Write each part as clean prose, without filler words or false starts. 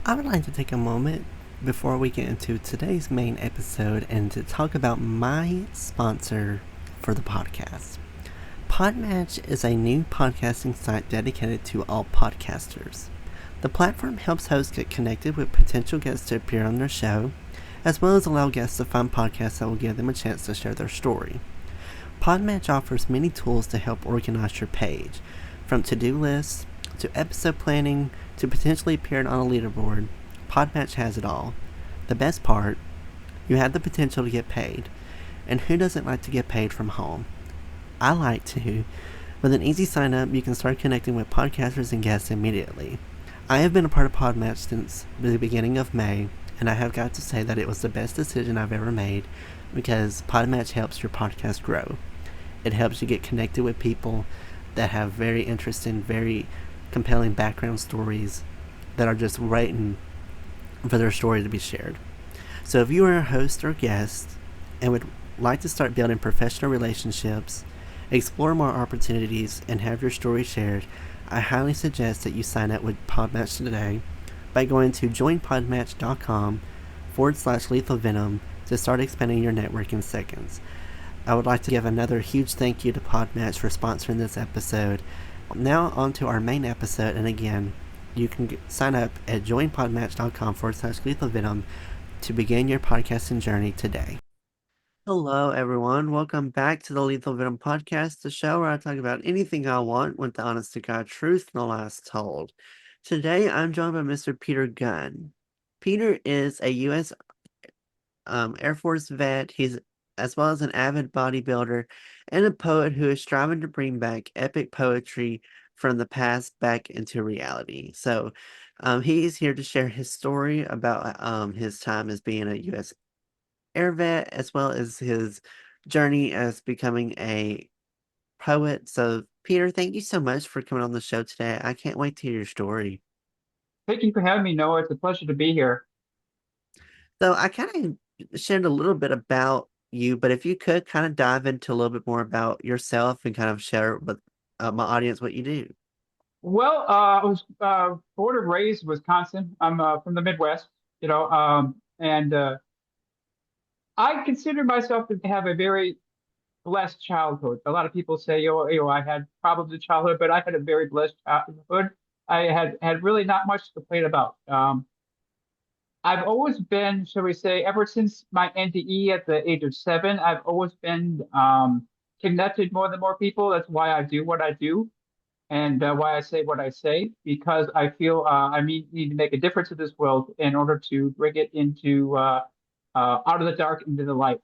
I would like to take a moment before we get into today's main episode and to talk about my sponsor for the podcast. Podmatch is a new podcasting site dedicated to all podcasters. The platform helps hosts get connected with potential guests to appear on their show, as well as allow guests to find podcasts that will give them a chance to share their story. Podmatch offers many tools to help organize your page, from to-do lists to episode planning to potentially appearing on a leaderboard. Podmatch has it all. The best part, you have the potential to get paid. And who doesn't like to get paid from home? I like to. With an easy sign up, you can start connecting with podcasters and guests immediately. I have been a part of Podmatch since the beginning of May, and I have got to say that it was the best decision I've ever made because Podmatch helps your podcast grow. It helps you get connected with people that have very interesting, very compelling background stories that are just waiting for their story to be shared. So if you are a host or guest and would like to start building professional relationships, explore more opportunities, and have your story shared, I highly suggest that you sign up with Podmatch today by going to joinpodmatch.com/lethal venom to start expanding your network in seconds. I would like to give another huge thank you to Podmatch for sponsoring this episode. Now on to our main episode, and again, you can sign up at joinpodmatch.com/lethal venom to begin your podcasting journey today. Hello, everyone. Welcome back to the Lethal Venom Podcast, the show where I talk about anything I want with the honest to God truth, no lies told. Today, I'm joined by Mr. Peter Gunn. Peter is a U.S. Air Force vet. He's as well as an avid bodybuilder and a poet who is striving to bring back epic poetry from the past back into reality. So, he is here to share his story about his time as being a U.S. Air vet, as well as his journey as becoming a poet. So, Peter, thank you so much for coming on the show today. I can't wait to hear your story. Thank you for having me, Noah. It's a pleasure to be here. So, I kind of shared a little bit about you, but if you could kind of dive into a little bit more about yourself and kind of share with my audience what you do. I was born and raised in Wisconsin. I'm from the Midwest, and I consider myself to have a very blessed childhood. A lot of people say, I had problems in childhood, but I had a very blessed childhood. I had really not much to complain about. I've always been, shall we say, ever since my NDE at the age of 7, I've always been connected more than more people. That's why I do what I do. And why I say what I say, because I feel need to make a difference in this world in order to bring it into out of the dark into the light.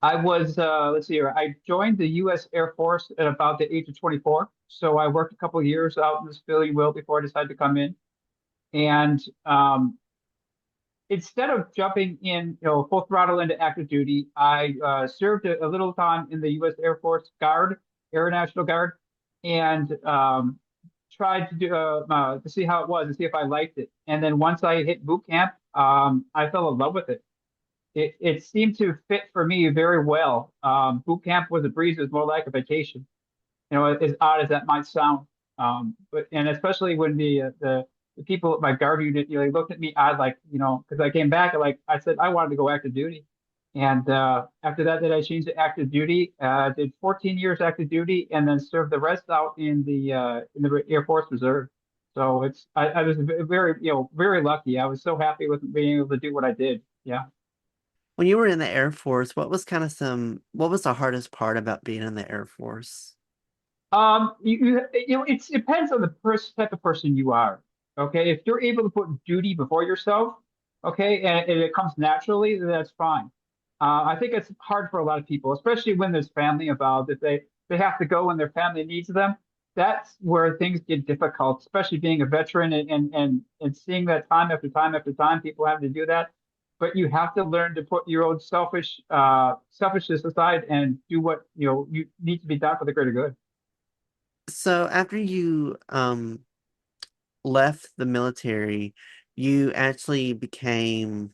I was, let's see here, I joined the U.S. Air Force at about the age of 24. So I worked a couple of years out in the civilian world before I decided to come in. And instead of jumping in, full throttle into active duty, I served a little time in the U.S. Air Force Guard, Air National Guard, and tried to do to see how it was, to see if I liked it. And then once I hit boot camp, I fell in love with it. It seemed to fit for me very well. Boot camp was a breeze; it was more like a vacation. As odd as that might sound. But and especially when the people at my guard unit, they looked at me odd, like, because I came back, like I said, I wanted to go active duty. And after that, I changed to active duty. Did 14 years active duty, and then served the rest out in the Air Force Reserve. So I was very very lucky. I was so happy with being able to do what I did. Yeah. When you were in the Air Force, what was the hardest part about being in the Air Force? It depends on the type of person you are. Okay, if you're able to put duty before yourself, okay, and it comes naturally, then that's fine. I think it's hard for a lot of people, especially when there's family involved. If they have to go when their family needs them, that's where things get difficult. Especially being a veteran and seeing that time after time after time, people having to do that. But you have to learn to put your own selfishness aside and do what you need to be done for the greater good. So after you left the military, you actually became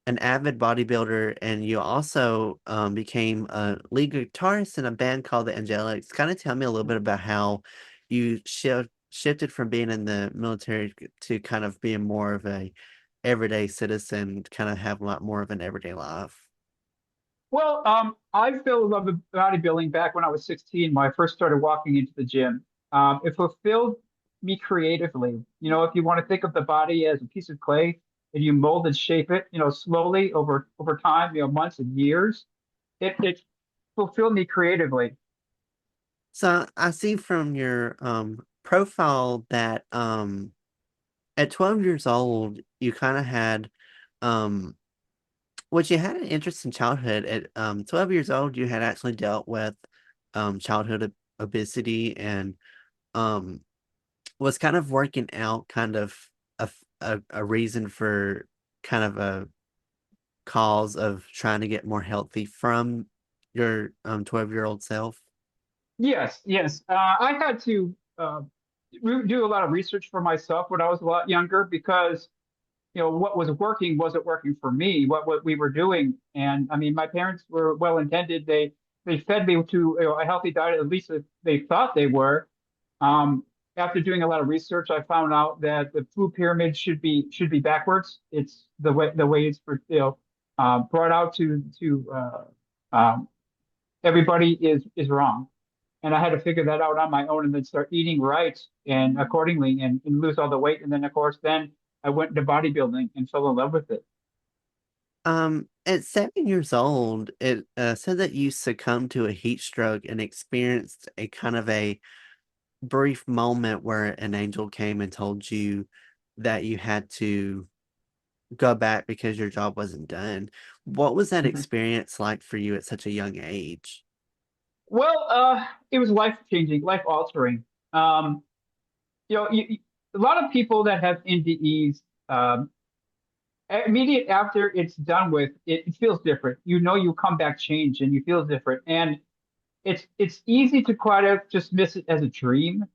an avid bodybuilder, and you also became a lead guitarist in a band called the Angelics. Kind of tell me a little bit about how you shifted from being in the military to kind of being more of a everyday citizen, kind of have a lot more of an everyday life? Well, I fell in love with bodybuilding back when I was 16, when I first started walking into the gym. It fulfilled me creatively. If you want to think of the body as a piece of clay and you mold and shape it, slowly over time, months and years, it fulfilled me creatively. So I see from your profile that at 12 years old you kind of had um which you had an interesting childhood. At 12 years old you had actually dealt with childhood obesity and um was kind of working out kind of a reason for kind of a cause of trying to get more healthy from your 12-year-old self. Yes, yes. I had to do a lot of research for myself when I was a lot younger because what was working wasn't working for me, what we were doing. And I mean, my parents were well intended. They fed me to a healthy diet, at least they thought they were. Um, After doing a lot of research, I found out that the food pyramid should be backwards. It's the way it's brought out to everybody is wrong. And I had to figure that out on my own and then start eating right and accordingly and lose all the weight. And then, of course, then I went into bodybuilding and fell in love with it. At 7 years old, it said that you succumbed to a heat stroke and experienced a kind of a brief moment where an angel came and told you that you had to go back because your job wasn't done. What was that Mhm. experience like for you at such a young age? Well, it was life changing, life altering. Um, a lot of people that have NDEs, immediate after it's done with, it feels different. You come back changed and you feel different. And it's easy to quite just miss it as a dream,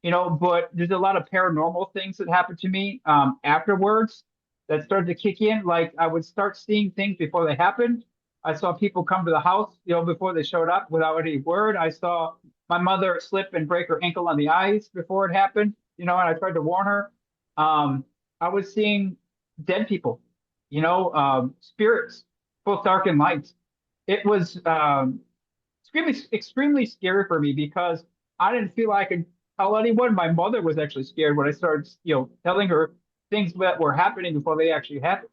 but there's a lot of paranormal things that happened to me afterwards that started to kick in. Like I would start seeing things before they happened. I saw people come to the house, before they showed up without any word. I saw my mother slip and break her ankle on the ice before it happened, and I tried to warn her. Um, I was seeing dead people, spirits, both dark and light. It was extremely scary for me because I didn't feel I could tell anyone. My mother was actually scared when I started, telling her things that were happening before they actually happened.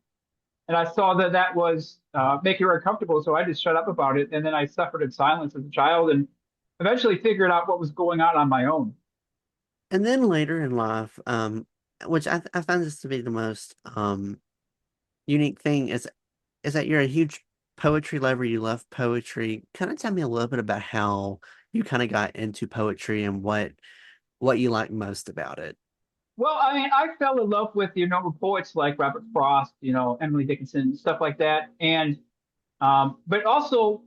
And I saw that that was making her uncomfortable, so I just shut up about it. And then I suffered in silence as a child, and eventually figured out what was going on my own. And then later in life, which I find this to be the most unique thing is that you're a huge poetry lover. You love poetry. Kind of tell me a little bit about how you kind of got into poetry and what you like most about it. Well, I mean, I fell in love with poets like Robert Frost, Emily Dickinson, stuff like that, and but also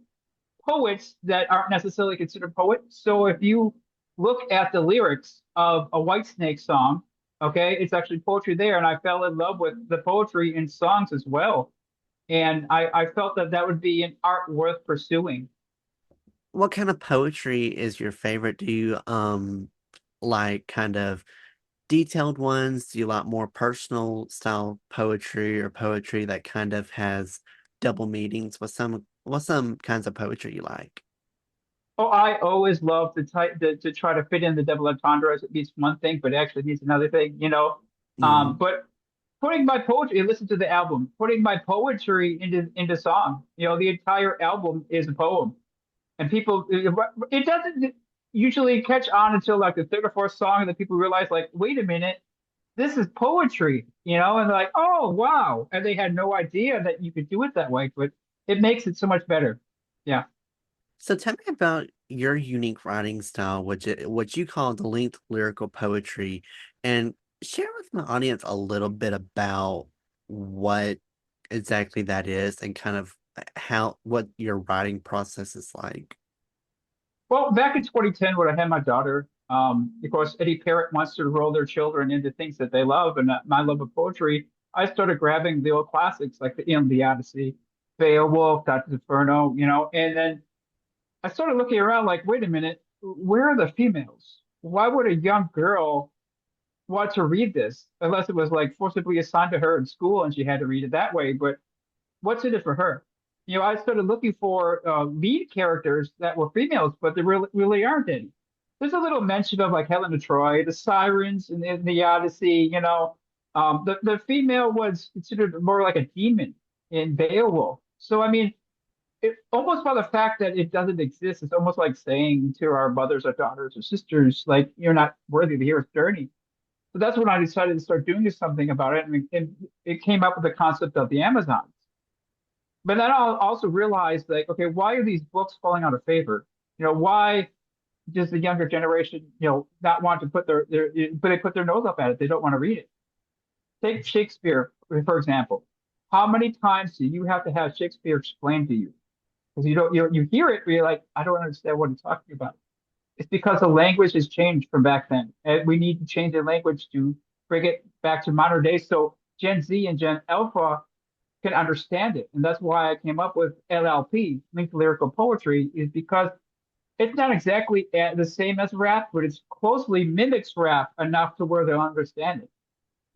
poets that aren't necessarily considered poets. So if you look at the lyrics of a Whitesnake song, okay, it's actually poetry there. And I fell in love with the poetry in songs as well. And I felt that that would be an art worth pursuing. What kind of poetry is your favorite? Do you like kind of detailed ones? Do you like more personal style poetry or poetry that kind of has double meanings? What's some kinds of poetry you like? Oh, I always love to try to fit in the double entendre as it means one thing, but it actually means another thing. Hmm. But putting my poetry, listen to the album, putting my poetry into song. The entire album is a poem. And people, it doesn't usually catch on until like the third or fourth song, and then people realize, like, wait a minute, this is poetry, and they're like, oh wow, and they had no idea that you could do it that way, but it makes it so much better. Yeah. So tell me about your unique writing style, what you call the linked lyrical poetry, and share with my audience a little bit about what exactly that is and kind of how what your writing process is like. Well, back in 2010, when I had my daughter, of course, any parent wants to enroll their children into things that they love, and my love of poetry, I started grabbing the old classics like the Odyssey, Beowulf, Dante's Inferno, and then I started looking around like, wait a minute, where are the females? Why would a young girl want to read this unless it was like forcibly assigned to her in school and she had to read it that way. But what's in it for her? I started looking for lead characters that were females, but there really aren't any. There's a little mention of like Helen of Troy, the sirens in the Odyssey. The female was considered more like a demon in Beowulf. So I mean, almost by the fact that it doesn't exist, it's almost like saying to our mothers or daughters or sisters, like, you're not worthy of the hero's journey. So that's when I decided to start doing something about it. And it came up with the concept of the Amazons. But then I also realized, like, okay, why are these books falling out of favor? Why does the younger generation, not want to but they put their nose up at it. They don't want to read it. Take Shakespeare, for example. How many times do you have to have Shakespeare explained to you? Because you hear it, but you're like, I don't understand what he's talking about. It's because the language has changed from back then, and we need to change the language to bring it back to modern day, so Gen Z and Gen Alpha can understand it. And that's why I came up with LLP, linked lyrical poetry, is because it's not exactly the same as rap, but it's closely mimics rap enough to where they'll understand it.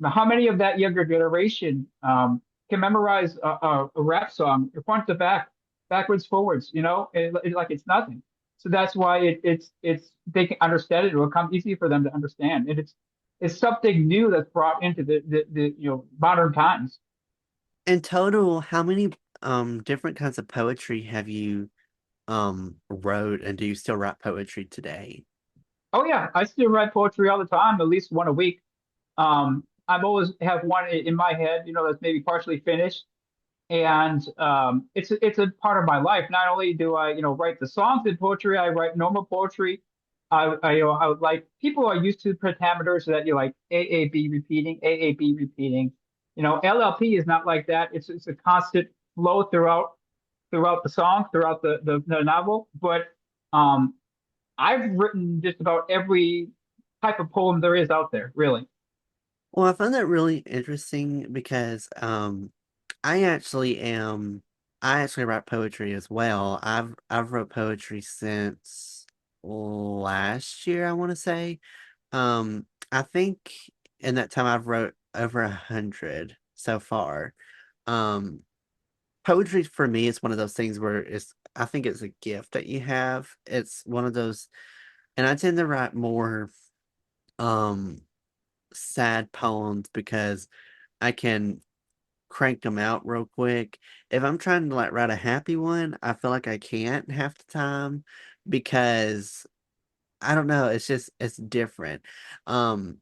Now, how many of that younger generation can memorize a rap song front to back, backwards, forwards, like it's nothing. So that's why it's they can understand it. It will come easy for them to understand. And it's something new that's brought into the modern times. In total, how many different kinds of poetry have you wrote, and do you still write poetry today? Oh yeah, I still write poetry all the time, at least one a week. I've always have one in my head, that's maybe partially finished, and it's a part of my life. Not only do I, write the songs in poetry, I write normal poetry. I would like people are used to pentameters that you like AAB repeating, AAB repeating. LLP is not like that. It's a constant flow throughout the song, throughout the novel. But um, I've written just about every type of poem there is out there, really. Well, I find that really interesting because I actually am I actually write poetry as well. I've wrote poetry since last year, I want to say. I think in that time I've wrote over 100 so far. Um, Poetry for me is one of those things where I think it's a gift that you have. It's one of those, and I tend to write more um sad poems because I can crank them out real quick. If I'm trying to like write a happy one, I feel like I can't half the time because I don't know, it's different. Um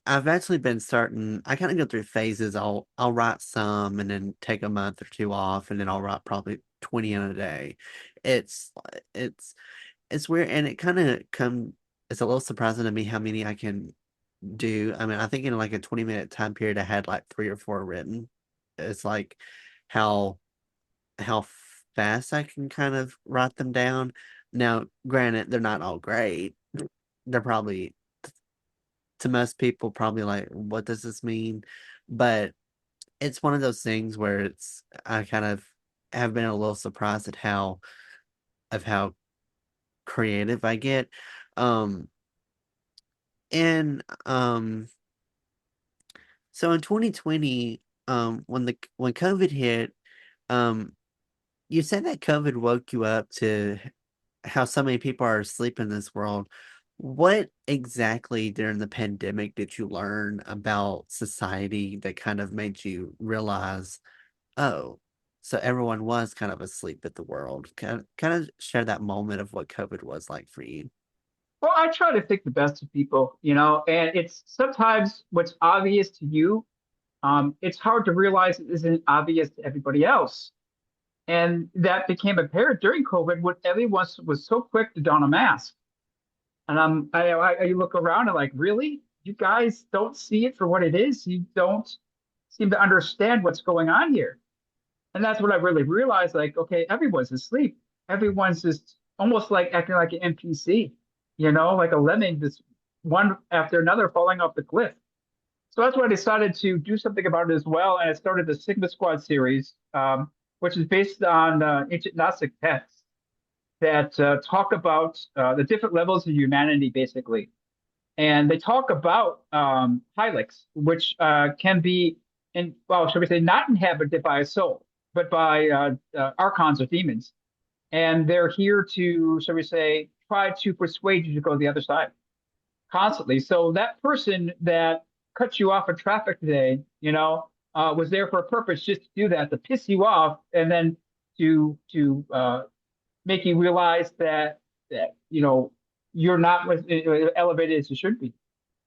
I've actually been starting I kind of go through phases. I'll write some and then take a month or two off and then I'll write probably 20 in a day. It's it's it's weird and it kind of it's a little surprising to me how many I can do. I mean, I think in like a 20-minute time period, I had like three or four written. It's like how how fast I can kind of write them down. Now, granted, they're not all great. They're probably to most people probably like, what does this mean? But it's one of those things where I kind of have been a little surprised at how creative I get. Um and So in 2020, when COVID hit, um, you said that COVID woke you up to how so many people are asleep in this world. What exactly during the pandemic did you learn about society that kind of made you realize, oh, so everyone was kind of asleep at the world? Kind of share that moment of what COVID was like for you. Well, I try to think the best of people, and it's sometimes what's obvious to you, it's hard to realize it isn't obvious to everybody else. And that became apparent during COVID when everyone was so quick to don a mask. And I look around and like, really? You guys don't see it for what it is? You don't seem to understand what's going on here. And that's what I really realized. Like, okay, everyone's asleep. Everyone's just almost like acting like an NPC, like a lemming, just one after another falling off the cliff. So that's why I decided to do something about it as well. And I started the Sigma Squad series, which is based on ancient Gnostic texts that talk about the different levels of humanity, basically. and they talk about hylics, which can be well, shall we say, not inhabited by a soul, but by archons or demons, and they're here to, shall we say, try to persuade you to go to the other side constantly. So that person that cut you off of traffic today, was there for a purpose, just to do that, to piss you off, and then to make you realize that you're not as elevated as you should be.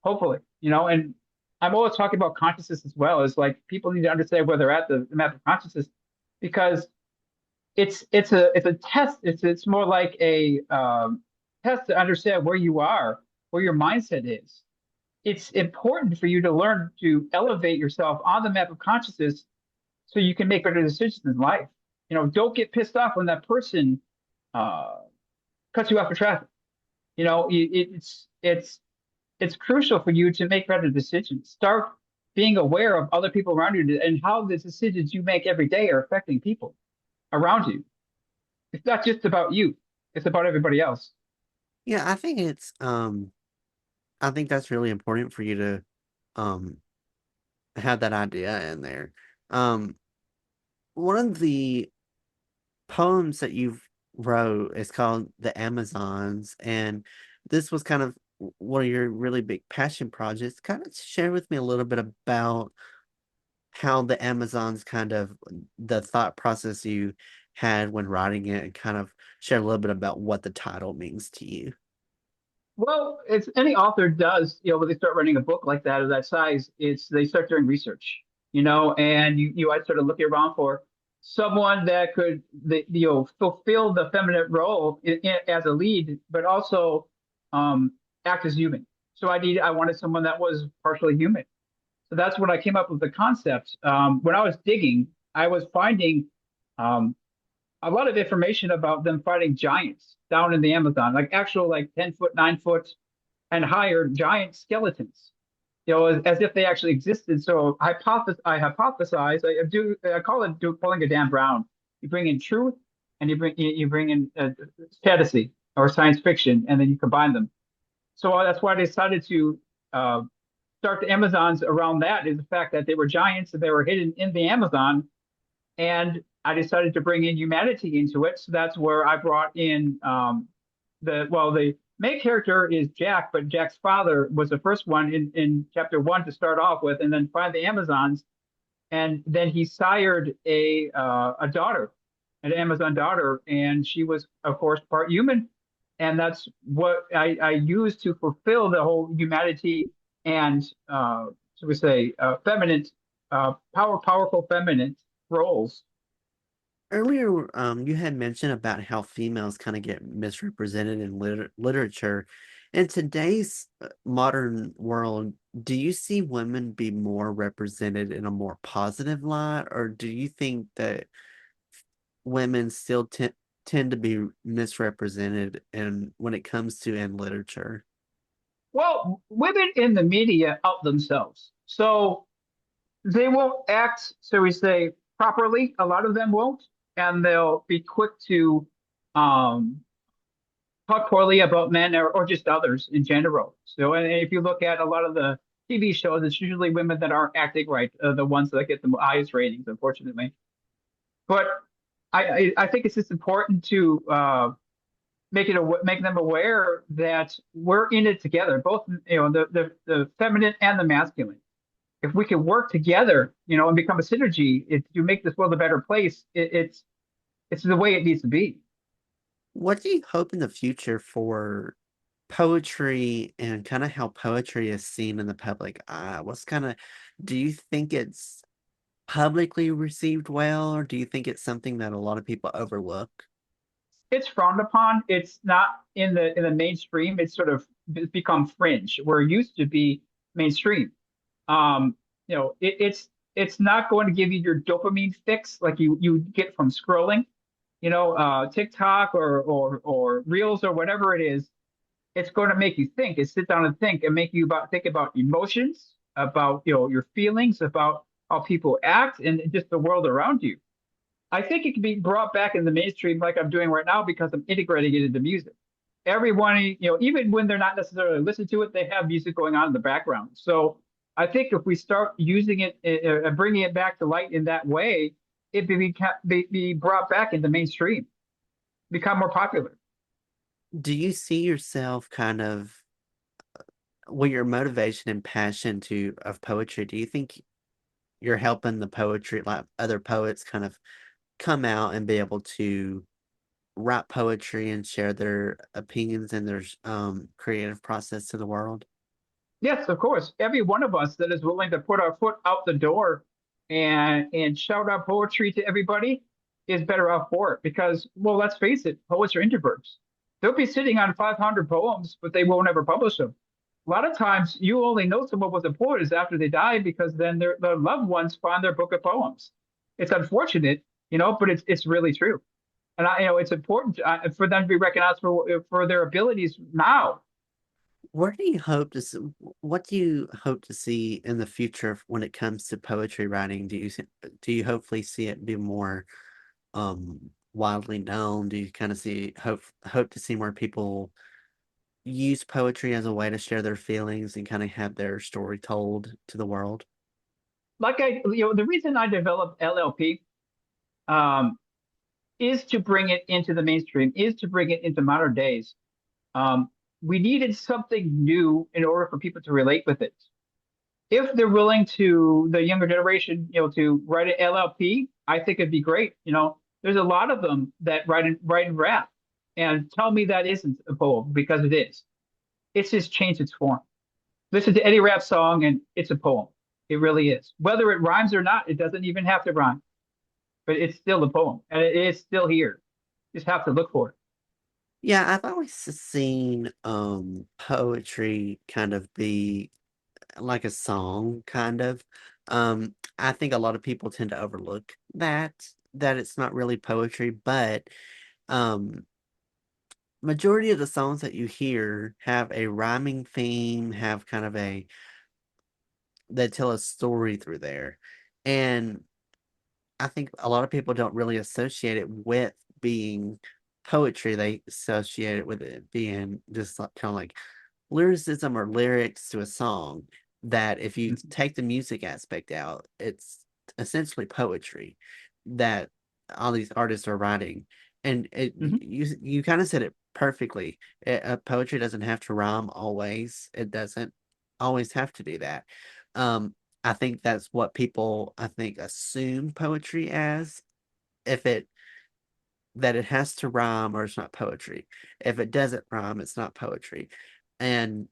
Hopefully, and I'm always talking about consciousness as well. Is like people need to understand where they're at the map of consciousness, because it's a test. It's more like a test to understand where you are, where your mindset is. It's important for you to learn to elevate yourself on the map of consciousness so you can make better decisions in life. Don't get pissed off when that person uh, cuts you off of traffic. It's crucial for you to make better decisions. Start being aware of other people around you and how the decisions you make every day are affecting people around you. It's not just about you; it's about everybody else. Yeah, I think that's really important for you to um have that idea in there. Um, one of the poems that you've wrote is called The Amazons, and this was kind of one of your really big passion projects. Kind of share with me a little bit about how the Amazons kind of the thought process you had when writing it, and kind of share a little bit about what the title means to you. Well, it's any author does, when they start writing a book like that of that size, it's they start doing research, and I started looking around for someone that could, fulfill the feminine role as a lead, but also act as human. So I wanted someone that was partially human. So that's when I came up with the concept. When I was digging, I was finding um, a lot of information about them fighting giants down in the Amazon, like actual like 10 foot, 9 foot and higher giant skeletons, as if they actually existed. So I hypothesize, I call it pulling a Dan Brown. You bring in truth and you bring in fantasy or science fiction, and then you combine them. So that's why I decided to uh, start the Amazons around that, is the fact that they were giants and they were hidden in the Amazon, and I decided to bring in humanity into it. So that's where I brought in the main character is Jack, but Jack's father was the first one in chapter one to start off with, and then find the Amazons, and then he sired a daughter, an Amazon daughter, and she was of course part human, and that's what I used to fulfill the whole humanity and so we say feminine, powerful feminine roles. Earlier, you had mentioned about how females kind of get misrepresented in literature. In today's modern world, do you see women be more represented in a more positive light, or do you think that women still tend to be misrepresented in when it comes to in literature? Well, women in the media out themselves. So they won't act, so we say, properly. A lot of them won't. And they'll be quick to um, talk poorly about men or just others in general. So, and if you look at a lot of the TV shows, it's usually women that aren't acting right, the ones that get the highest ratings, unfortunately. But I think it's just important to make them aware that we're in it together, both the feminine and the masculine. If we can work together, and become a synergy, to make this world a better place, it's the way it needs to be. What do you hope in the future for poetry and kind of how poetry is seen in the public eye? Do you think it's publicly received well, or do you think it's something that a lot of people overlook? It's frowned upon. It's not in the mainstream. It's sort of become fringe, where it used to be mainstream. It's not going to give you your dopamine fix like you get from scrolling, TikTok or Reels or whatever it is. It's going to make you think. It sit down and think and make you think about emotions, about your feelings, about how people act, and just the world around you. I think it can be brought back in the mainstream like I'm doing right now because I'm integrating it into music. everyone, even when they're not necessarily listening to it, they have music going on in the background. So I think if we start using it and bringing it back to light in that way, be brought back into mainstream, become more popular. Do you see yourself kind of, well, your motivation and passion to of poetry, do you think you're helping the poetry, like other poets, kind of come out and be able to write poetry and share their opinions and their creative process to the world? Yes, of course. Every one of us that is willing to put our foot out the door and shout out poetry to everybody is better off for it because, well, let's face it, poets are introverts. They'll be sitting on 500 poems, but they won't ever publish them. A lot of times, you only know someone was a poet is after they die because then their loved ones find their book of poems. It's unfortunate, but it's really true. And it's important for them to be recognized for their abilities now. Where do you hope to see, what do you hope to see in the future when it comes to poetry writing? Do you hopefully see it be more widely known? Do you kind of see hope to see more people use poetry as a way to share their feelings and kind of have their story told to the world? The reason I developed LLP um, is to bring it into the mainstream, is to bring it into modern days. Um, we needed something new in order for people to relate with it. If they're willing to, the younger generation, to write an LLP, I think it'd be great. There's a lot of them that write and rap, and tell me that isn't a poem because it is. It's just changed its form. Listen to any rap song, and it's a poem. It really is. Whether it rhymes or not, it doesn't even have to rhyme, but it's still a poem, and it is still here. You just have to look for it. Yeah, I've always seen poetry kind of be like a song, kind of. I think a lot of people tend to overlook that it's not really poetry, but um majority of the songs that you hear have a rhyming theme, have kind of a they tell a story through there. And I think a lot of people don't really associate it with being poetry. They associate it with it being just like, kind of like lyricism or lyrics to a song that if you Mhm. take the music aspect out, it's essentially poetry that all these artists are writing. And Mhm. you kind of said it perfectly. Poetry doesn't have to rhyme always. It doesn't always have to do that. Um, I think that's what people I think assume poetry as. If it that it has to rhyme or it's not poetry. If it doesn't rhyme, it's not poetry. And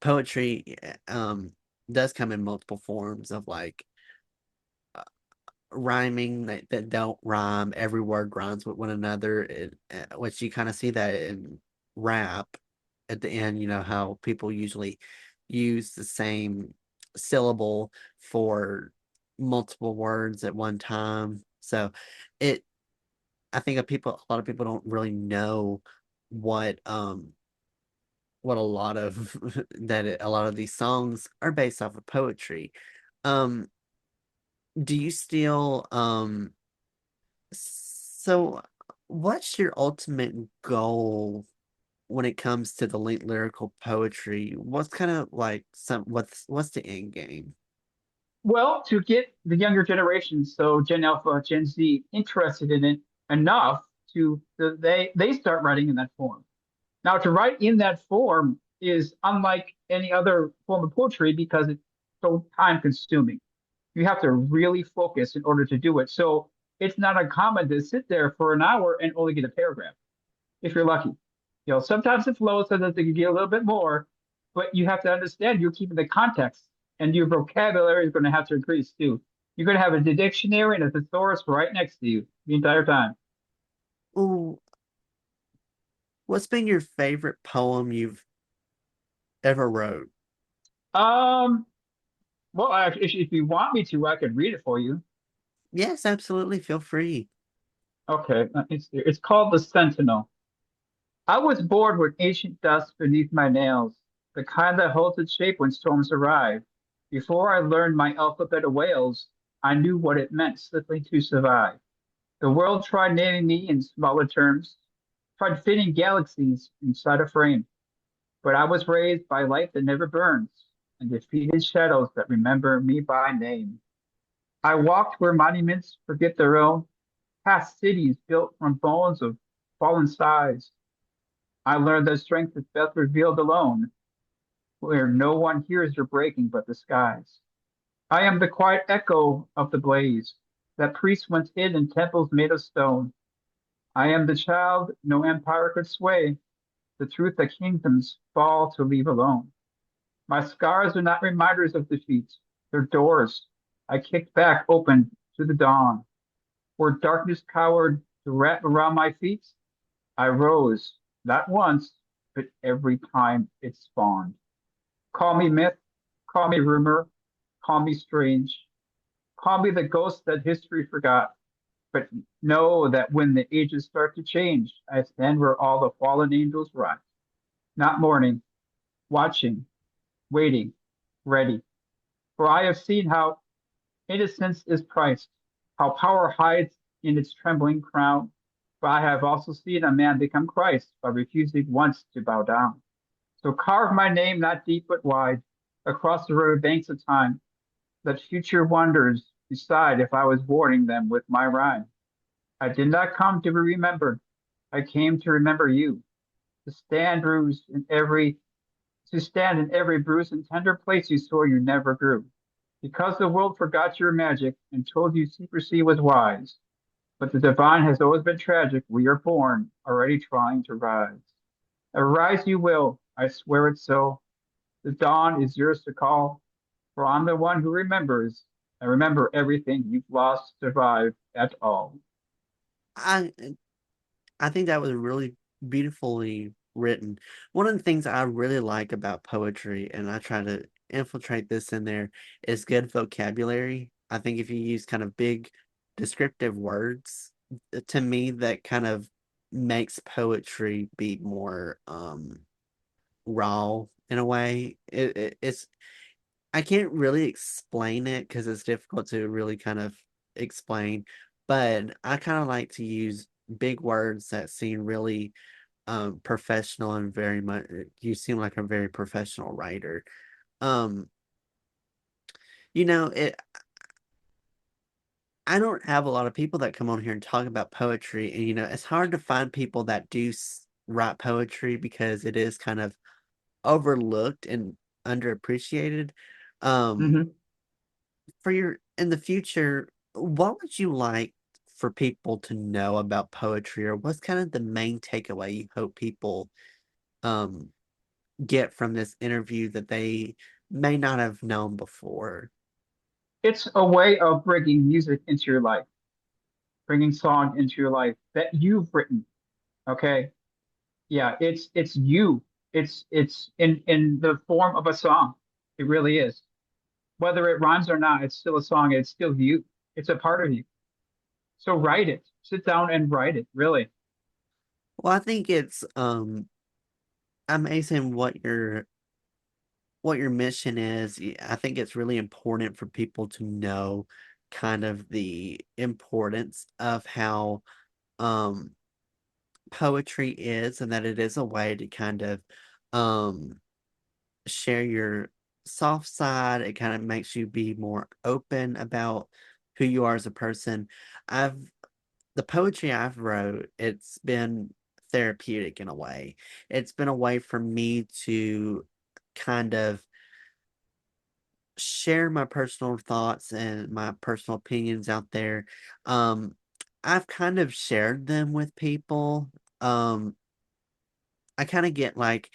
poetry does come in multiple forms of like uh, rhyming that don't rhyme. Every word rhymes with one another, which you kind of see that in rap at the end, how people usually use the same syllable for multiple words at one time. So it I think a lot of people don't really know what what a lot of a lot of these songs are based off of poetry. Um, do you still so what's your ultimate goal when it comes to the lyrical poetry? What's kind of like what's the end game? Well, to get the younger generation, so Gen Alpha, Gen Z, interested in it enough they start writing in that form. Now, to write in that form is unlike any other form of poetry because it's so time consuming. You have to really focus in order to do it. So it's not uncommon to sit there for an hour and only get a paragraph if you're lucky. Sometimes it flows so that they can get a little bit more, but you have to understand you're keeping the context and your vocabulary is going to have to increase too. You're going to have a dictionary and a thesaurus right next to you the entire time. Ooh, what's been your favorite poem you've ever wrote? Um, well, if you want me to, I could read it for you. Yes, absolutely. Feel free. Okay, it's called The Sentinel. I was bored with ancient dust beneath my nails, the kind that holds its shape when storms arrive. Before I learned my alphabet of whales, I knew what it meant simply to survive. The world tried naming me in smaller terms, tried fitting galaxies inside a frame, but I was raised by light that never burns and defeated shadows that remember me by name. I walked where monuments forget their own, past cities built from bones of fallen skies. I learned that strength is best revealed alone, where no one hears your breaking but the skies. I am the quiet echo of the blaze that priests once hid in temples made of stone. I am the child no empire could sway, the truth that kingdoms fall to leave alone. My scars are not reminders of defeat, they're doors I kicked back open to the dawn. Where darkness cowered to wrap around my feet, I rose, not once, but every time it spawned. Call me myth, call me rumor, call me strange, call me the ghost that history forgot. But know that when the ages start to change, I stand where all the fallen angels rot, not mourning, watching, waiting, ready. For I have seen how innocence is priced, how power hides in its trembling crown. For I have also seen a man become Christ by refusing once to bow down. So carve my name not deep but wide across the river banks of time. Let future wonders decide if I was warning them with my rhyme. I did not come to be remembered. I came to remember you, to stand bruised in every to stand in every bruised and tender place you swore you never grew. Because the world forgot your magic and told you secrecy was wise. But the divine has always been tragic. We are born, already trying to rise. Arise you will, I swear it so. The dawn is yours to call, for I'm the one who remembers. I remember everything you've lost, survived at all. I I think that was really beautifully written. One of the things I really like about poetry, and I try to infiltrate this in there, is good vocabulary. I think if you use kind of big descriptive words, to me, that kind of makes poetry be more raw in a way. It's I can't really explain it because it's difficult to really kind of explain, but I kind of like to use big words that seem really professional and very much you seem like a very professional writer. Um, it I don't have a lot of people that come on here and talk about poetry, and it's hard to find people that do write poetry because it is kind of overlooked and underappreciated. Um, Hmm. for your in the future, what would you like for people to know about poetry, or what's kind of the main takeaway you hope people um get from this interview that they may not have known before? It's a way of bringing music into your life, bringing song into your life that you've written. Okay. Yeah, it's you. It's in the form of a song. It really is. Whether it rhymes or not, it's still a song. It's still you. It's a part of you. So write it. Sit down and write it. Really. Well, I think it's amazing what your mission is. I think it's really important for people to know kind of the importance of how um poetry is, and that it is a way to kind of um share your soft side. It kind of makes you be more open about who you are as a person. I've the poetry I've wrote, it's been therapeutic in a way. It's been a way for me to kind of share my personal thoughts and my personal opinions out there. Um, I've kind of shared them with people. Um, I kind of get like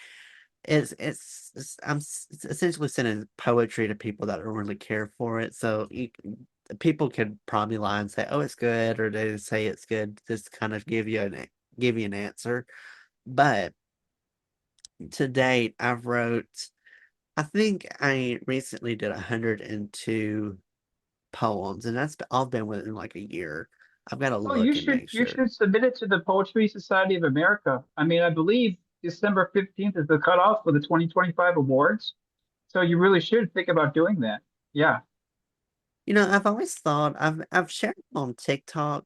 essentially sending poetry to people that don't really care for it. So people could probably lie and say, "Oh, it's good," or they say it's good, just kind of give you an answer. But to date, I think I recently did 102 poems, and that's all been within like a year. I've got to Oh, you look and should make you sure. should submit it to the Poetry Society of America. I mean, I believe December 15th is the cutoff for the 2025 awards. So you really should think about doing that. Yeah. I've always thought I've shared them on TikTok,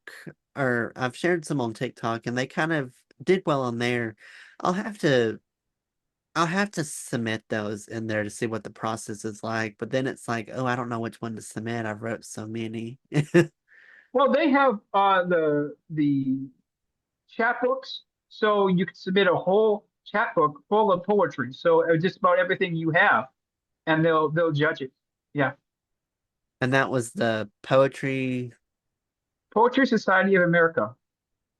or I've shared some on TikTok, and they kind of did well on there. I'll have to I'll have to submit those in there to see what the process is like. But then it's like, oh, I don't know which one to submit. I've wrote so many. Well, they have the chapbooks, so you can submit a whole chapbook full of poetry. So just about everything you have, and they'll judge it. Yeah, And that was the Poetry Society of America.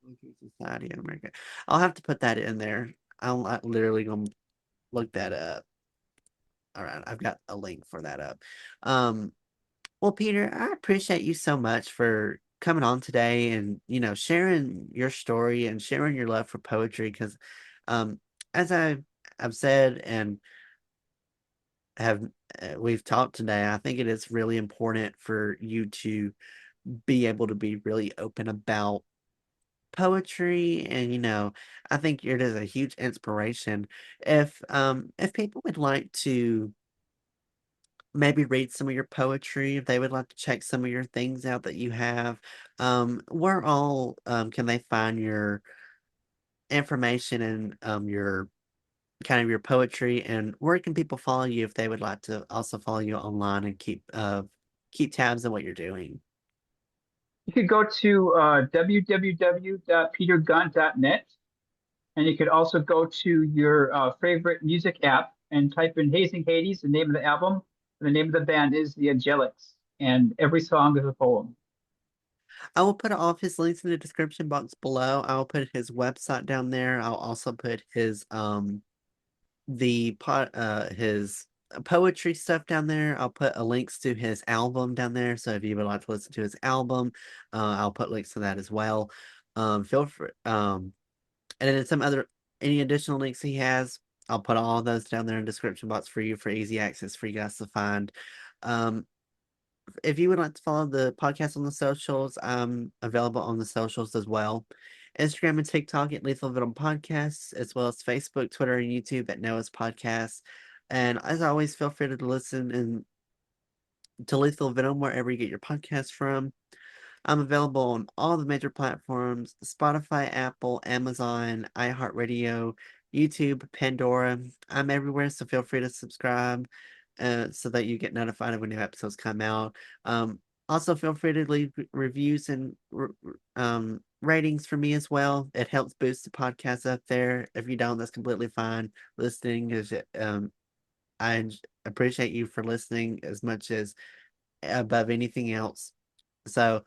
Poetry Society in America. I'll have to put that in there. I literally gonna look that up. All right, I've got a link for that up. Um, well, Peter, I appreciate you so much for coming on today and, sharing your story and sharing your love for poetry because um as I've said and have we've talked today, I think it is really important for you to be able to be really open about poetry and I think it is a huge inspiration. If people would like to maybe read some of your poetry, if they would like to check some of your things out that you have, where all can they find your information and your kind of your poetry, and where can people follow you if they would like to also follow you online and keep tabs on what you're doing? You could go to www.petergunn.net, and you could also go to your favorite music app and type in Hazing Hades, the name of the album. And the name of the band is the Angelics, and every song is a poem. I will put all of his links in the description box below. I will put his website down there. I'll also put his poetry stuff down there. I'll put links to his album down there. So if you would like to listen to his album, I'll put links to that as well. Feel free. And then any additional links he has, I'll put all of those down there in the description box for you for easy access for you guys to find. Um, if you would like to follow the podcast on the socials, I'm available on the socials as well. Instagram and TikTok at Lethal Venom Podcasts, as well as Facebook, Twitter, and YouTube at Noah's Podcast. And as always, feel free to listen and to Lethal Venom wherever you get your podcasts from. I'm available on all the major platforms: Spotify, Apple, Amazon, iHeartRadio, YouTube, Pandora. I'm everywhere, so feel free to subscribe so that you get notified of when new episodes come out. Also, feel free to leave reviews and ratings for me as well. It helps boost the podcast up there. If you don't, that's completely fine. Listening is I appreciate you for listening as much as above anything else. So,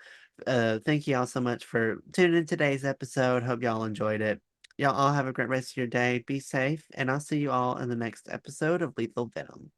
thank you all so much for tuning in today's episode. Hope y'all enjoyed it. Y'all all have a great rest of your day. Be safe, and I'll see you all in the next episode of Lethal Venom.